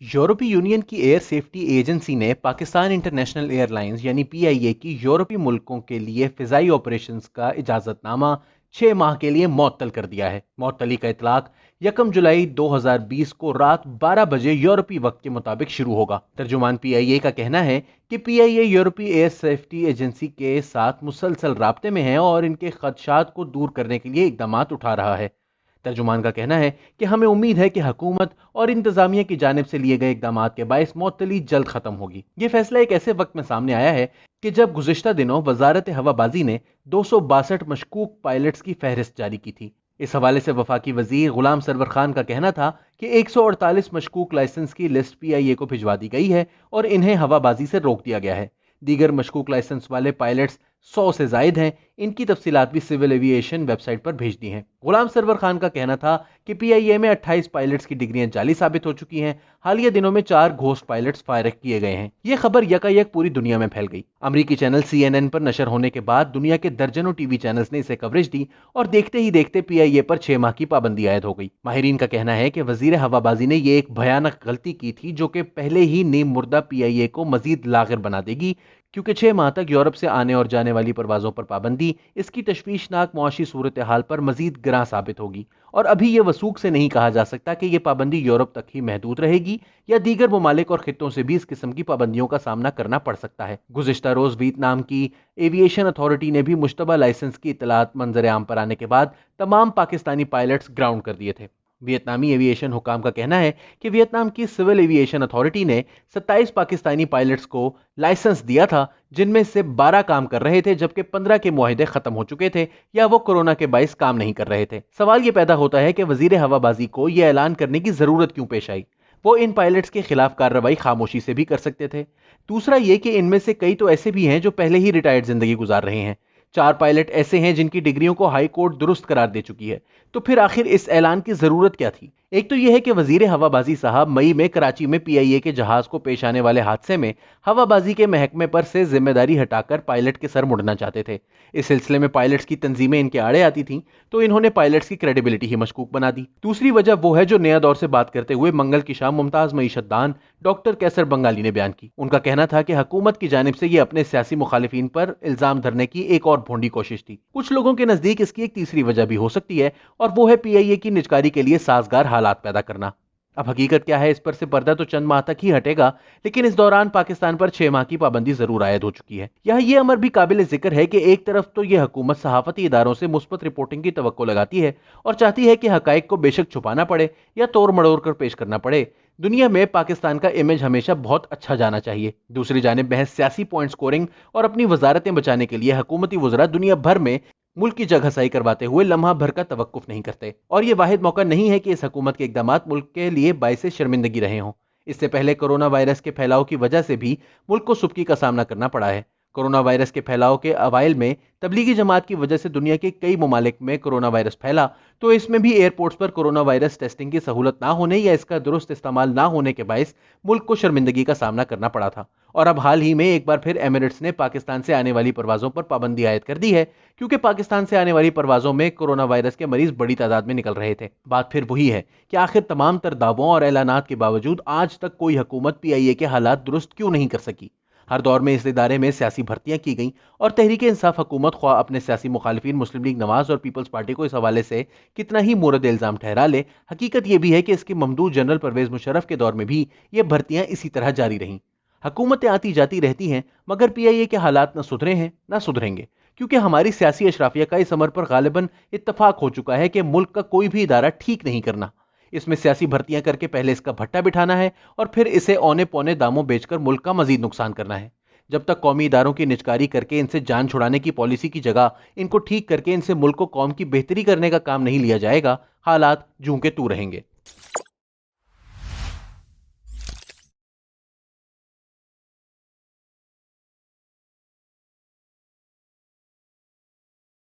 यूरोपीय यूनियन की air safety agency ने पाकिस्तान इंटरनेशनल एयरलाइंस यानी पीआईए की यूरोपीय मुल्कों के लिए फिजाई ऑपरेशंस का इजाजतनामा 6 माह के लिए मअतल कर दिया है। मअतली का इतलाक 1 जुलाई 2020 को रात 12 बजे यूरोपीय वक्त के मुताबिक शुरू होगा। तर्जुमान पीआईए का कहना है कि पीआईए यूरोपीय एयर सेफ्टी एजेंसी के साथ मुसलसल राब्ते में है और इनके खदशात को दूर करने के लिए इकदाम उठा रहा है। तर्जुमान का कहना है कि हमें उम्मीद है कि हुकूमत और इंतजामिया की जानिब से लिए गए इकदाम के बायस मअतली जल्द खत्म होगी। ये फैसला एक ऐसे वक्त में सामने आया है कि जब गुज़िश्ता दिनों वजारत हवाबाजी ने 262 मशकूक पायलट्स की फहरिस्त जारी की थी। इस हवाले से वफाकी वजीर गुलाम सरवर खान का कहना था कि 148 मशकूक लाइसेंस की लिस्ट पीआईए को भिजवा दी गई है और इन्हें हवाबाजी से रोक दिया गया है। दीगर मशकूक लाइसेंस वाले पायलट्स 100 से जायद हैं। इनकी तफसीलात भी सिविल एविएशन वेबसाइट पर भेज दी हैं। गुलाम सरवर खान का कहना था कि पीआईए में 28 पायलट्स की डिग्रियां जाली साबित हो चुकी हैं। हालिया दिनों में 4 घोस्ट पायलट्स फायर किए गए हैं। यह खबर यकायक पूरी दुनिया में फैल गई। अमरीकी चैनल CNN पर नशर होने के बाद दुनिया के दर्जनों टीवी चैनल्स ने इसे कवरेज दी और देखते ही देखते पीआईए पर 6 माह की पाबंदी आयद हो गई। माहिरीन का कहना है कि वजीर हवाबाजी ने यह एक भयानक गलती की थी जो कि पहले ही नीम मुर्दा पीआईए को मजीद लागिर बना देगी, क्योंकि 6 माह तक यूरोप से आने और जाने वाली परवाजों पर पाबंदी इसकी तशवीशनाक मुआशी सूरत हाल पर मजीद गिरां साबित होगी। और अभी यह वसूख से नहीं कहा जा सकता कि यह पाबंदी यूरोप तक ही महदूद रहेगी या दीगर ममालिक और खित्तों से भी इस किस्म की पाबंदियों का सामना करना पड़ सकता है। गुज़िश्ता रोज वियतनाम की एविएशन अथॉरिटी ने भी मुश्तबा लाइसेंस की इतलात मंजर आम पर आने के बाद तमाम पाकिस्तानी पायलट्स ग्राउंड कर दिए थे। वियतनामी एविएशन हुकाम का कहना है कि वियतनाम की सिविल एविएशन अथॉरिटी ने 27 पाकिस्तानी पायलट्स को लाइसेंस दिया था, जिनमें से 12 काम कर रहे थे जबकि 15 के मुआहिदे खत्म हो चुके थे या वो कोरोना के बाइस काम नहीं कर रहे थे। सवाल ये पैदा होता है कि वजीर हवाबाजी को यह ऐलान करने की जरूरत क्यों पेश आई। वो इन पायलट्स के खिलाफ कार्रवाई खामोशी से भी कर सकते थे। दूसरा ये कि इनमें से कई तो ऐसे भी हैं जो पहले ही रिटायर्ड जिंदगी गुजार रहे हैं। 4 पायलट ऐसे हैं जिनकी डिग्रियों को हाई कोर्ट दुरुस्त करार दे चुकी है। तो फिर आखिर इस ऐलान की जरूरत क्या थी? एक तो यह है कि वजीर हवाबाजी साहब मई में कराची में पीआईए के जहाज को पेश आने वाले हादसे में हवाबाजी के महकमे पर से जिम्मेदारी हटाकर पायलट के सर मुड़ना चाहते थे। इस सिलसिले में पायलट्स की तंजीमें इनके आड़े आती थीं, तो इन्होंने पायलट्स की क्रेडिबिलिटी ही मशकूक बना दी। दूसरी वजह वो है जो नया दौर से बात करते हुए मंगल की शाम मुमताज मईशतदान डॉक्टर कैसर बंगाली ने बयान की। उनका कहना था कि हुकूमत की जानिब से ये अपने सियासी मुखालिफिन पर इल्जाम धरने की एक और भोंडी कोशिश थी। कुछ लोगों के नजदीक इसकी एक तीसरी वजह भी हो सकती है और वो है पीआईए की निजकारी के लिए साजगार हालात पैदा करना। अब हकीकत क्या है, इस पर से पर्दा तो चंद माह तक ही हटेगा, लेकिन इस दौरान पाकिस्तान पर 6 माह की पाबंदी जरूर आयद हो चुकी है। यहाँ यह अमर भी काबिल जिक्र है कि एक तरफ तो यह हुकूमत सहाफती इदारों से मुस्बत रिपोर्टिंग की तवक्को लगाती है और चाहती है कि हकाइक को बेशक छुपाना पड़े या तोड़ मड़ोड़ कर पेश करना पड़े। दुनिया में पाकिस्तान का इमेज हमेशा बहुत अच्छा जाना चाहिए। दूसरी जानिब महज सियासी पॉइंट स्कोरिंग और अपनी वजारतें बचाने के लिए हुकूमती वज़रा दुनिया भर में मुल्क की जगहसाई करवाते हुए लम्हा भर का तवक्कुफ नहीं करते। और यह वाहिद मौका नहीं है कि इस हुकूमत के इकदामात मुल्क के लिए बाइसे शर्मिंदगी रहे हों। इससे पहले कोरोना वायरस के फैलाव की वजह से भी मुल्क को सुबकी का सामना करना पड़ा है। कोरोना वायरस के फैलाव के अवाइल में तबलीगी जमात की वजह से दुनिया के कई ममालिक में कोरोना वायरस फैला, तो इसमें भी एयरपोर्ट्स पर कोरोना वायरस टेस्टिंग की सहूलत ना होने या इसका दुरुस्त इस्तेमाल ना होने के बायस मुल्क को शर्मिंदगी का सामना करना पड़ा था। और अब हाल ही में एक बार फिर एमिरेट्स ने पाकिस्तान से आने वाली परवाजों पर पाबंदी आयद कर दी है, क्योंकि पाकिस्तान से आने वाली परवाजों में कोरोना वायरस के मरीज बड़ी तादाद में निकल रहे थे। बात फिर वही है कि आखिर तमाम तर दावों और ऐलानात के बावजूद आज तक कोई हुकूमत पीआईए के हालात दुरुस्त क्यों नहीं कर सकी। हर दौर में इस इदारे में सियासी भर्तियां की गईं और तहरीक इंसाफ हुकूमत ख्वाह अपने सियासी मुखालिफिन मुस्लिम लीग नवाज और पीपल्स पार्टी को इस हवाले से कितना ही मोरद इल्जाम ठहरा ले, हकीकत यह भी है कि इसके ममदूद जनरल परवेज मुशर्रफ के दौर में भी ये भर्तियां इसी तरह जारी रहीं। हुकूमतें आती जाती रहती हैं, मगर पीआईए के हालात न सुधरे हैं न सुधरेंगे, क्योंकि हमारी सियासी अशराफिया का इस अमर पर गालिबन इत्तफाक हो चुका है कि मुल्क का कोई भी इदारा ठीक नहीं करना। इसमें सियासी भर्तियां करके पहले इसका भट्टा बिठाना है और फिर इसे औने पौने दामों बेचकर मुल्क का मजीद नुकसान करना है। जब तक कौमी इदारों की निजकारी करके इनसे जान छुड़ाने की पॉलिसी की जगह इनको ठीक करके इनसे मुल्क को कौम की बेहतरी करने का काम नहीं लिया जाएगा, हालात जूं के तू रहेंगे।